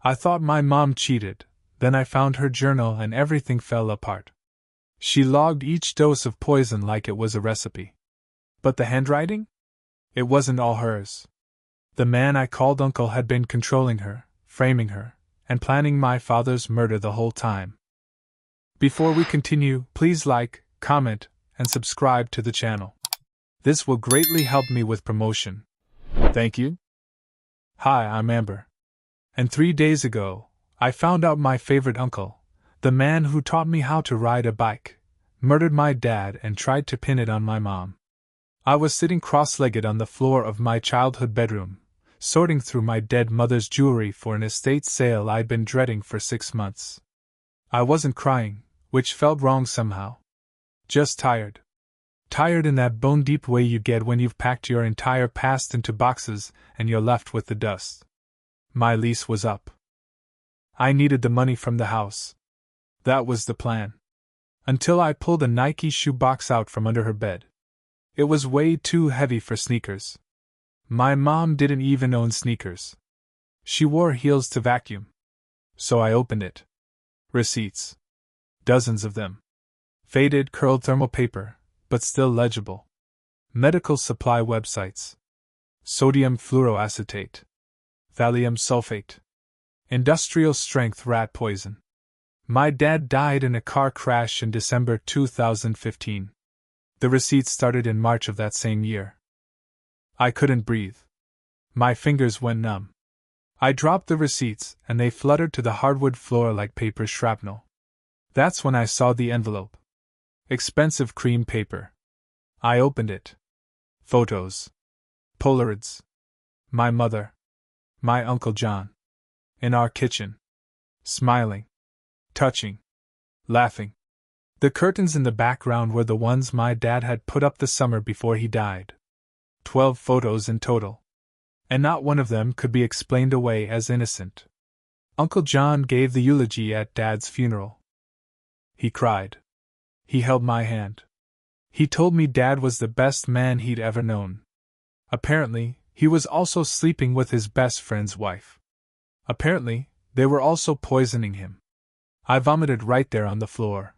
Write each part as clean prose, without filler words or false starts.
I thought my mom cheated, then I found her journal and everything fell apart. She logged each dose of poison like it was a recipe. But the handwriting? It wasn't all hers. The man I called uncle had been controlling her, framing her, and planning my father's murder the whole time. Before we continue, please like, comment, and subscribe to the channel. This will greatly help me with promotion. Thank you. Hi, I'm Amber. And 3 days ago, I found out my favorite uncle, the man who taught me how to ride a bike, murdered my dad and tried to pin it on my mom. I was sitting cross-legged on the floor of my childhood bedroom, sorting through my dead mother's jewelry for an estate sale I'd been dreading for 6 months. I wasn't crying, which felt wrong somehow. Just tired. Tired in that bone-deep way you get when you've packed your entire past into boxes and you're left with the dust. My lease was up. I needed the money from the house. That was the plan. Until I pulled a Nike shoe box out from under her bed. It was way too heavy for sneakers. My mom didn't even own sneakers. She wore heels to vacuum. So I opened it. Receipts. Dozens of them. Faded, curled thermal paper, but still legible. Medical supply websites. Sodium fluoroacetate. Thallium sulfate. Industrial strength rat poison. My dad died in a car crash in December 2015. The receipts started in March of that same year. I couldn't breathe. My fingers went numb. I dropped the receipts and they fluttered to the hardwood floor like paper shrapnel. That's when I saw the envelope. Expensive cream paper. I opened it. Photos. Polaroids. My mother. My Uncle John. In our kitchen. Smiling. Touching. Laughing. The curtains in the background were the ones my dad had put up the summer before he died. 12 photos in total. And not one of them could be explained away as innocent. Uncle John gave the eulogy at Dad's funeral. He cried. He held my hand. He told me Dad was the best man he'd ever known. Apparently, he was also sleeping with his best friend's wife. Apparently, they were also poisoning him. I vomited right there on the floor.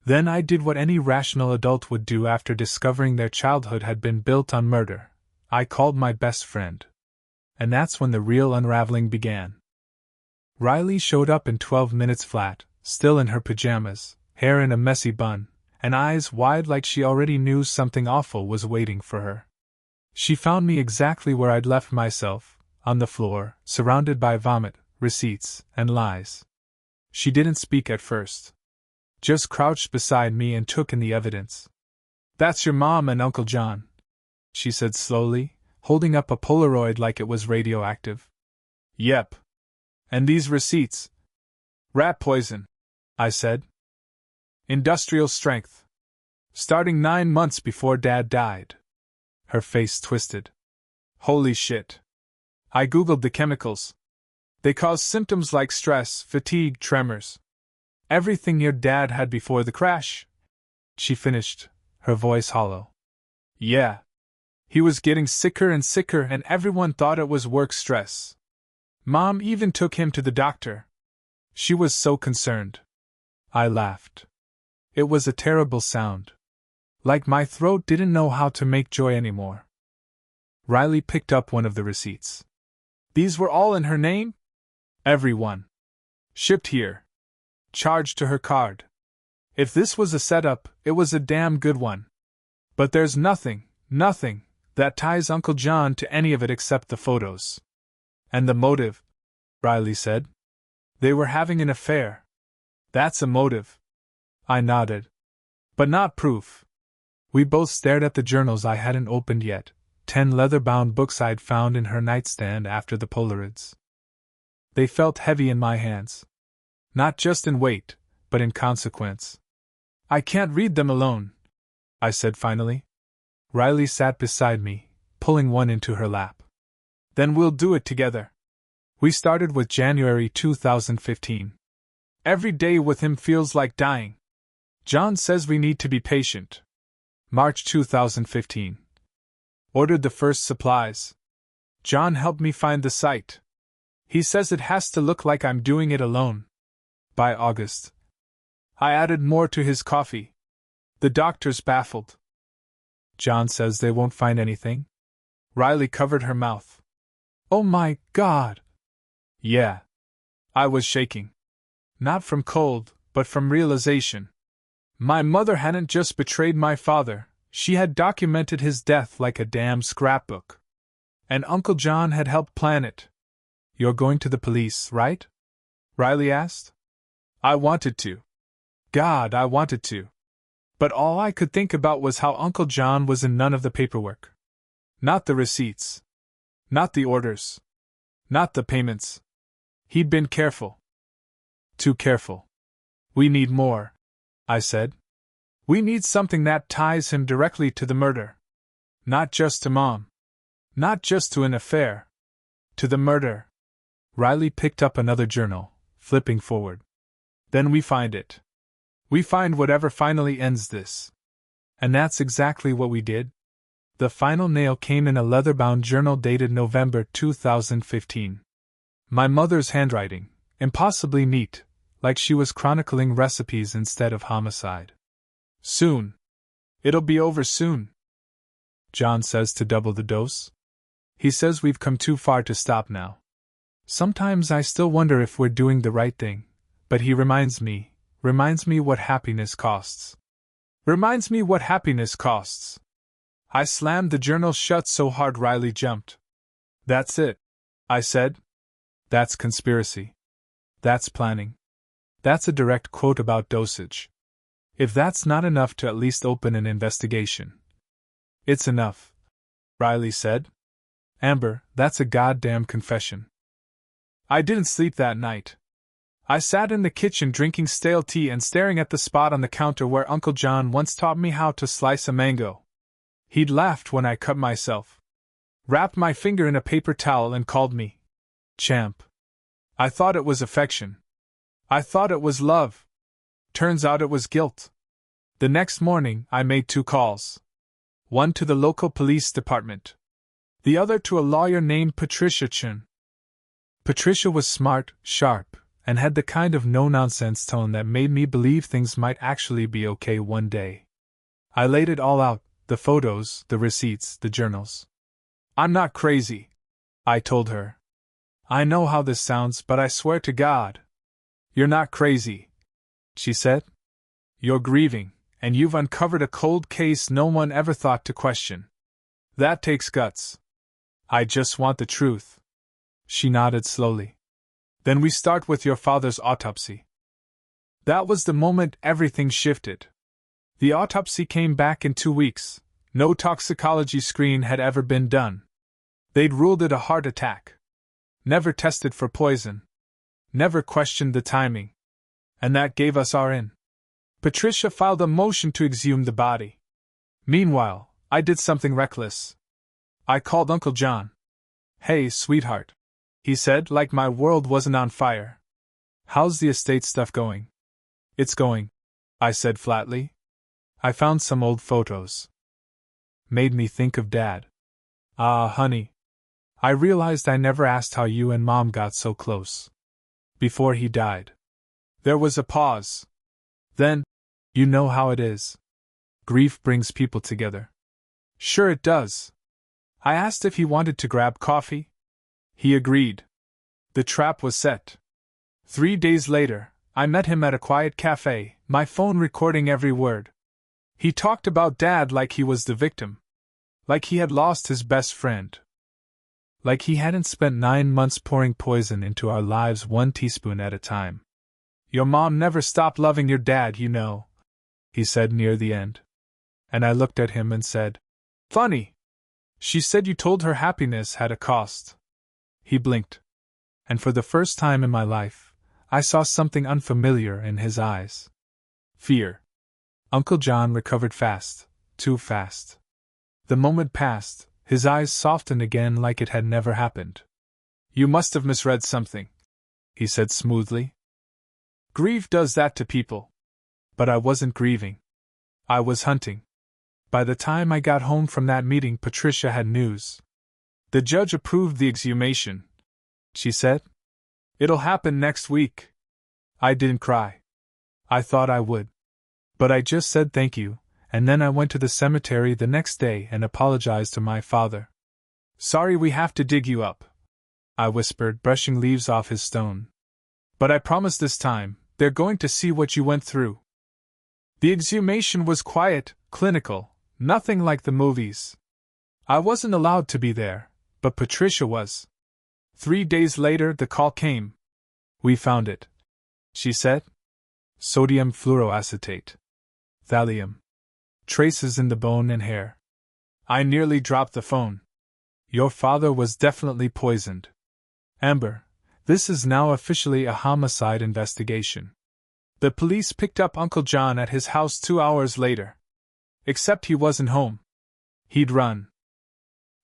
Then I did what any rational adult would do after discovering their childhood had been built on murder. I called my best friend. And that's when the real unraveling began. Riley showed up in 12 minutes flat, still in her pajamas, hair in a messy bun, and eyes wide like she already knew something awful was waiting for her. She found me exactly where I'd left myself, on the floor, surrounded by vomit, receipts, and lies. She didn't speak at first. Just crouched beside me and took in the evidence. "That's your mom and Uncle John," she said slowly, holding up a Polaroid like it was radioactive. "Yep. And these receipts." "Rat poison," I said. "Industrial strength. Starting 9 months before Dad died." Her face twisted. "Holy shit. I googled the chemicals. They cause symptoms like stress, fatigue, tremors. Everything your dad had before the crash," she finished, her voice hollow. "Yeah. He was getting sicker and sicker and everyone thought it was work stress. Mom even took him to the doctor. She was so concerned." I laughed. It was a terrible sound. Like my throat didn't know how to make joy anymore. Riley picked up one of the receipts. "These were all in her name?" "Every one. Shipped here. Charged to her card. If this was a setup, it was a damn good one. But there's nothing, that ties Uncle John to any of it except the photos." "And the motive," Riley said. "They were having an affair." "That's a motive." I nodded. "But not proof." We both stared at the journals I hadn't opened yet, 10 leather-bound books I'd found in her nightstand after the Polaroids. They felt heavy in my hands. Not just in weight, but in consequence. "I can't read them alone," I said finally. Riley sat beside me, pulling one into her lap. "Then we'll do it together." We started with January 2015. "Every day with him feels like dying. John says we need to be patient." March 2015. Ordered the first supplies. John helped me find the site. He says it has to look like I'm doing it alone. By August. I added more to his coffee. The doctor's baffled. John says they won't find anything? Riley covered her mouth. Oh my God! Yeah. I was shaking. Not from cold, but from realization. My mother hadn't just betrayed my father, she had documented his death like a damn scrapbook. And Uncle John had helped plan it. You're going to the police, right? Riley asked. I wanted to. God, I wanted to. But all I could think about was how Uncle John was in none of the paperwork. Not the receipts. Not the orders. Not the payments. He'd been careful. Too careful. We need more, I said. We need something that ties him directly to the murder. Not just to Mom. Not just to an affair. To the murder. Riley picked up another journal, flipping forward. Then we find it. We find whatever finally ends this. And that's exactly what we did. The final nail came in a leather-bound journal dated November 2015. My mother's handwriting, impossibly neat, like she was chronicling recipes instead of homicide. Soon. It'll be over soon. John says to double the dose. He says we've come too far to stop now. Sometimes I still wonder if we're doing the right thing, but he reminds me what happiness costs. Reminds me what happiness costs. I slammed the journal shut so hard Riley jumped. That's it, I said. That's conspiracy. That's planning. That's a direct quote about dosage. If that's not enough to at least open an investigation. It's enough, Riley said. Amber, that's a goddamn confession. I didn't sleep that night. I sat in the kitchen drinking stale tea and staring at the spot on the counter where Uncle John once taught me how to slice a mango. He'd laughed when I cut myself. Wrapped my finger in a paper towel and called me Champ. I thought it was affection. I thought it was love. Turns out it was guilt. The next morning, I made 2 calls. One to the local police department. The other to a lawyer named Patricia Chen. Patricia was smart, sharp, and had the kind of no-nonsense tone that made me believe things might actually be okay one day. I laid it all out, the photos, the receipts, the journals. I'm not crazy, I told her. I know how this sounds, but I swear to God. You're not crazy, she said. You're grieving, and you've uncovered a cold case no one ever thought to question. That takes guts. I just want the truth. She nodded slowly. Then we start with your father's autopsy. That was the moment everything shifted. The autopsy came back in 2 weeks. No toxicology screen had ever been done. They'd ruled it a heart attack. Never tested for poison. Never questioned the timing. And that gave us our in. Patricia filed a motion to exhume the body. Meanwhile, I did something reckless. I called Uncle John. Hey, sweetheart, he said, like my world wasn't on fire. How's the estate stuff going? It's going, I said flatly. I found some old photos. Made me think of Dad. Ah, honey. I realized I never asked how you and Mom got so close. Before he died. There was a pause. Then, you know how it is. Grief brings people together. Sure it does. I asked if he wanted to grab coffee. He agreed. The trap was set. 3 days later, I met him at a quiet cafe, my phone recording every word. He talked about Dad like he was the victim. Like he had lost his best friend. Like he hadn't spent 9 months pouring poison into our lives 1 teaspoon at a time. Your mom never stopped loving your dad, you know, he said near the end. And I looked at him and said, funny. She said you told her happiness had a cost. He blinked. And for the first time in my life, I saw something unfamiliar in his eyes. Fear. Uncle John recovered fast, too fast. The moment passed, his eyes softened again like it had never happened. You must have misread something, he said smoothly. Grief does that to people. But I wasn't grieving. I was hunting. By the time I got home from that meeting, Patricia had news. The judge approved the exhumation, she said. It'll happen next week. I didn't cry. I thought I would. But I just said thank you, and then I went to the cemetery the next day and apologized to my father. Sorry we have to dig you up, I whispered, brushing leaves off his stone. But I promise this time, they're going to see what you went through. The exhumation was quiet, clinical, nothing like the movies. I wasn't allowed to be there, but Patricia was. 3 days later, the call came. We found it, she said. Sodium fluoroacetate. Thallium. Traces in the bone and hair. I nearly dropped the phone. Your father was definitely poisoned. Amber, this is now officially a homicide investigation. The police picked up Uncle John at his house 2 hours later. Except he wasn't home. He'd run.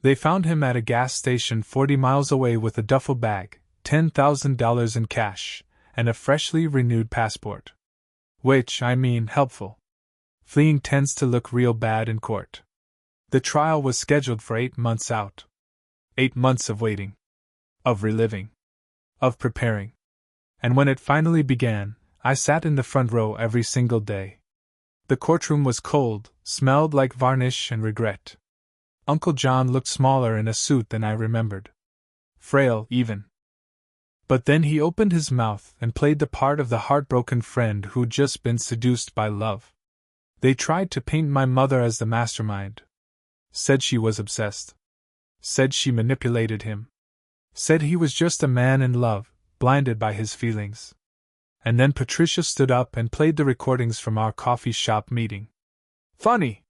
They found him at a gas station 40 miles away with a duffel bag, $10,000 in cash, and a freshly renewed passport. Which, helpful. Fleeing tends to look real bad in court. The trial was scheduled for 8 months out. 8 months of waiting. Of reliving. Of preparing. And when it finally began, I sat in the front row every single day. The courtroom was cold, smelled like varnish and regret. Uncle John looked smaller in a suit than I remembered. Frail, even. But then he opened his mouth and played the part of the heartbroken friend who'd just been seduced by love. They tried to paint my mother as the mastermind. Said she was obsessed. Said she manipulated him. Said he was just a man in love, blinded by his feelings. And then Patricia stood up and played the recordings from our coffee shop meeting. Funny!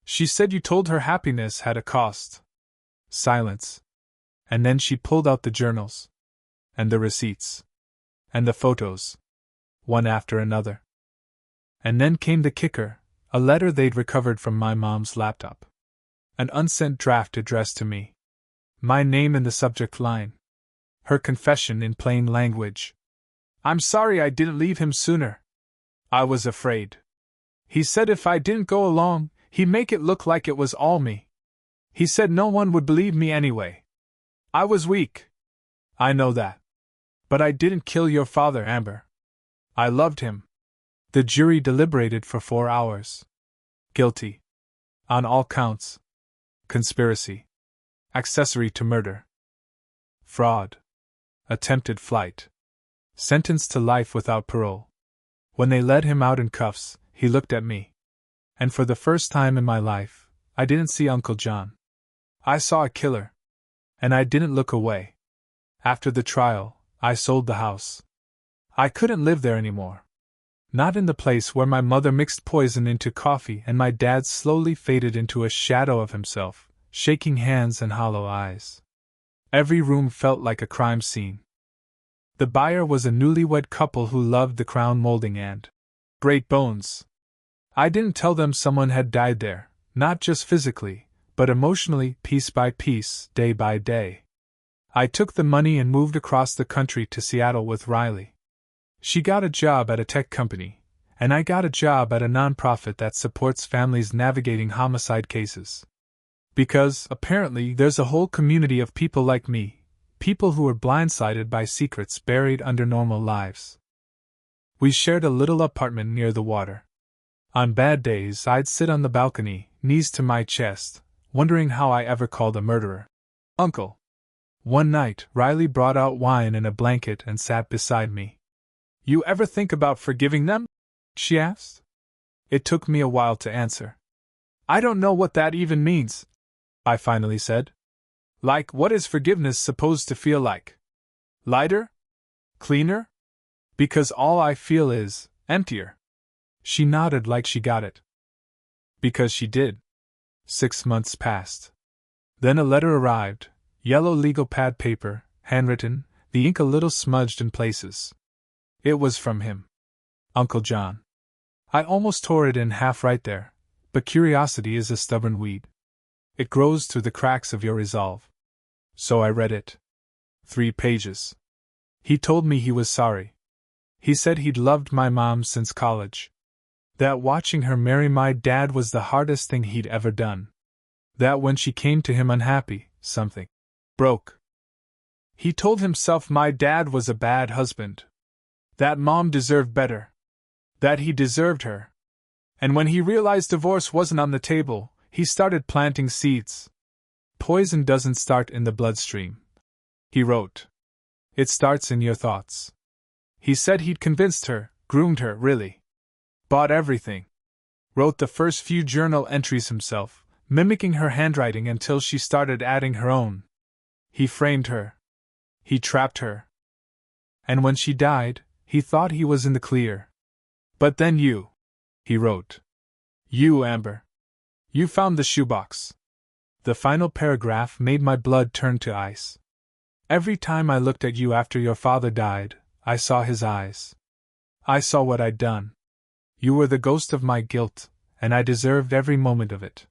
She said you told her happiness had a cost. Silence. And then she pulled out the journals. And the receipts. And the photos. One after another. And then came the kicker, a letter they'd recovered from my mom's laptop. An unsent draft addressed to me. My name in the subject line. Her confession in plain language. I'm sorry I didn't leave him sooner. I was afraid. He said if I didn't go along, he'd make it look like it was all me. He said no one would believe me anyway. I was weak. I know that. But I didn't kill your father, Amber. I loved him. The jury deliberated for 4 hours. Guilty. On all counts. Conspiracy. Accessory to murder. Fraud. Attempted flight. Sentenced to life without parole. When they led him out in cuffs, he looked at me. And for the first time in my life, I didn't see Uncle John. I saw a killer. And I didn't look away. After the trial, I sold the house. I couldn't live there anymore. Not in the place where my mother mixed poison into coffee and my dad slowly faded into a shadow of himself, shaking hands and hollow eyes. Every room felt like a crime scene. The buyer was a newlywed couple who loved the crown molding and great bones. I didn't tell them someone had died there, not just physically, but emotionally, piece by piece, day by day. I took the money and moved across the country to Seattle with Riley. She got a job at a tech company, and I got a job at a nonprofit that supports families navigating homicide cases. Because, apparently, there's a whole community of people like me, people who are blindsided by secrets buried under normal lives. We shared a little apartment near the water. On bad days, I'd sit on the balcony, knees to my chest, wondering how I ever called a murderer Uncle. One night, Riley brought out wine and a blanket and sat beside me. You ever think about forgiving them? She asked. It took me a while to answer. I don't know what that even means, I finally said. Like, what is forgiveness supposed to feel like? Lighter? Cleaner? Because all I feel is emptier. She nodded like she got it. Because she did. 6 months passed. Then a letter arrived, yellow legal pad paper, handwritten, the ink a little smudged in places. It was from him. Uncle John. I almost tore it in half right there, but curiosity is a stubborn weed. It grows through the cracks of your resolve. So I read it. 3 pages. He told me he was sorry. He said he'd loved my mom since college. That watching her marry my dad was the hardest thing he'd ever done. That when she came to him unhappy, something broke. He told himself my dad was a bad husband. That Mom deserved better. That he deserved her. And when he realized divorce wasn't on the table, he started planting seeds. Poison doesn't start in the bloodstream, he wrote. It starts in your thoughts. He said he'd convinced her, groomed her, really. Bought everything. Wrote the first few journal entries himself, mimicking her handwriting until she started adding her own. He framed her. He trapped her. And when she died, he thought he was in the clear. But then you, he wrote. You, Amber. You found the shoebox. The final paragraph made my blood turn to ice. Every time I looked at you after your father died, I saw his eyes. I saw what I'd done. You were the ghost of my guilt, and I deserved every moment of it.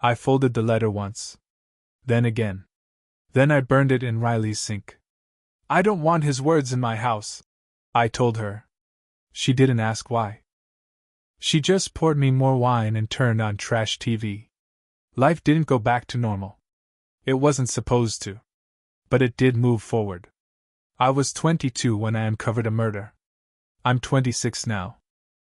I folded the letter once. Then again. Then I burned it in Riley's sink. I don't want his words in my house, I told her. She didn't ask why. She just poured me more wine and turned on trash TV. Life didn't go back to normal. It wasn't supposed to. But it did move forward. I was 22 when I uncovered a murder. I'm 26 now.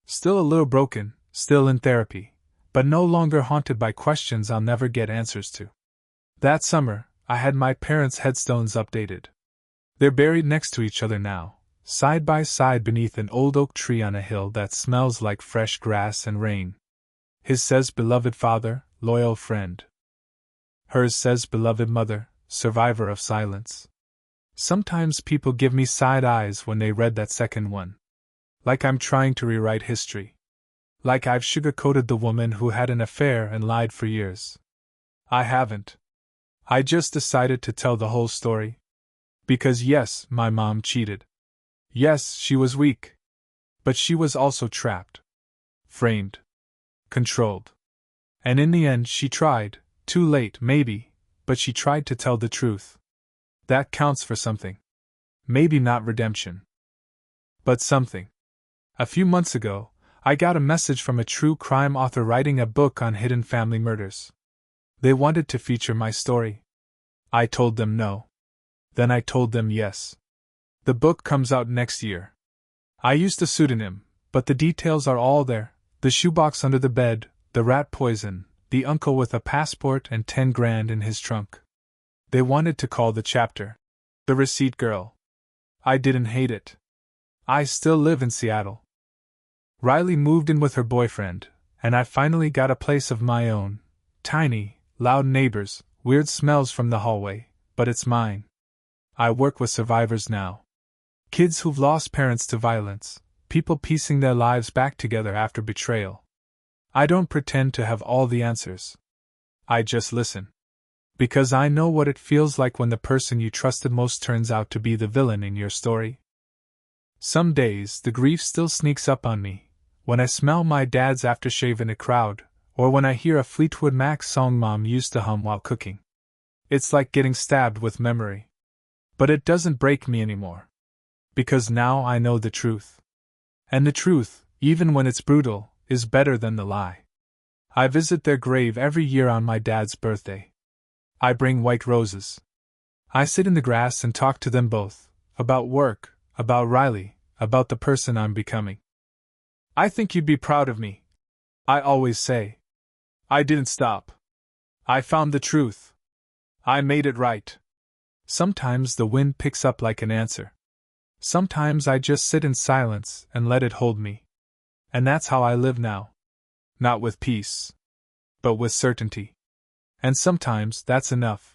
Still a little broken, still in therapy, but no longer haunted by questions I'll never get answers to. That summer, I had my parents' headstones updated. They're buried next to each other now, side by side beneath an old oak tree on a hill that smells like fresh grass and rain. His says beloved father, loyal friend. Hers says beloved mother, survivor of silence. Sometimes people give me side eyes when they read that second one. Like I'm trying to rewrite history. Like I've sugar-coated the woman who had an affair and lied for years. I haven't. I just decided to tell the whole story. Because yes, my mom cheated. Yes, she was weak. But she was also trapped. Framed. Controlled. And in the end she tried, too late maybe, but she tried to tell the truth. That counts for something. Maybe not redemption. But something. A few months ago, I got a message from a true crime author writing a book on hidden family murders. They wanted to feature my story. I told them no. Then I told them yes. The book comes out next year. I used a pseudonym, but the details are all there: the shoebox under the bed, the rat poison, the uncle with a passport and 10 grand in his trunk. They wanted to call the chapter The Receipt Girl. I didn't hate it. I still live in Seattle. Riley moved in with her boyfriend, and I finally got a place of my own. Tiny, loud neighbors, weird smells from the hallway, but it's mine. I work with survivors now. Kids who've lost parents to violence, people piecing their lives back together after betrayal. I don't pretend to have all the answers. I just listen. Because I know what it feels like when the person you trusted most turns out to be the villain in your story. Some days the grief still sneaks up on me, when I smell my dad's aftershave in a crowd, or when I hear a Fleetwood Mac song Mom used to hum while cooking. It's like getting stabbed with memory. But it doesn't break me anymore. Because now I know the truth. And the truth, even when it's brutal, is better than the lie. I visit their grave every year on my dad's birthday. I bring white roses. I sit in the grass and talk to them both, about work, about Riley, about the person I'm becoming. I think you'd be proud of me, I always say. I didn't stop. I found the truth. I made it right. Sometimes the wind picks up like an answer. Sometimes I just sit in silence and let it hold me. And that's how I live now. Not with peace, but with certainty. And sometimes that's enough.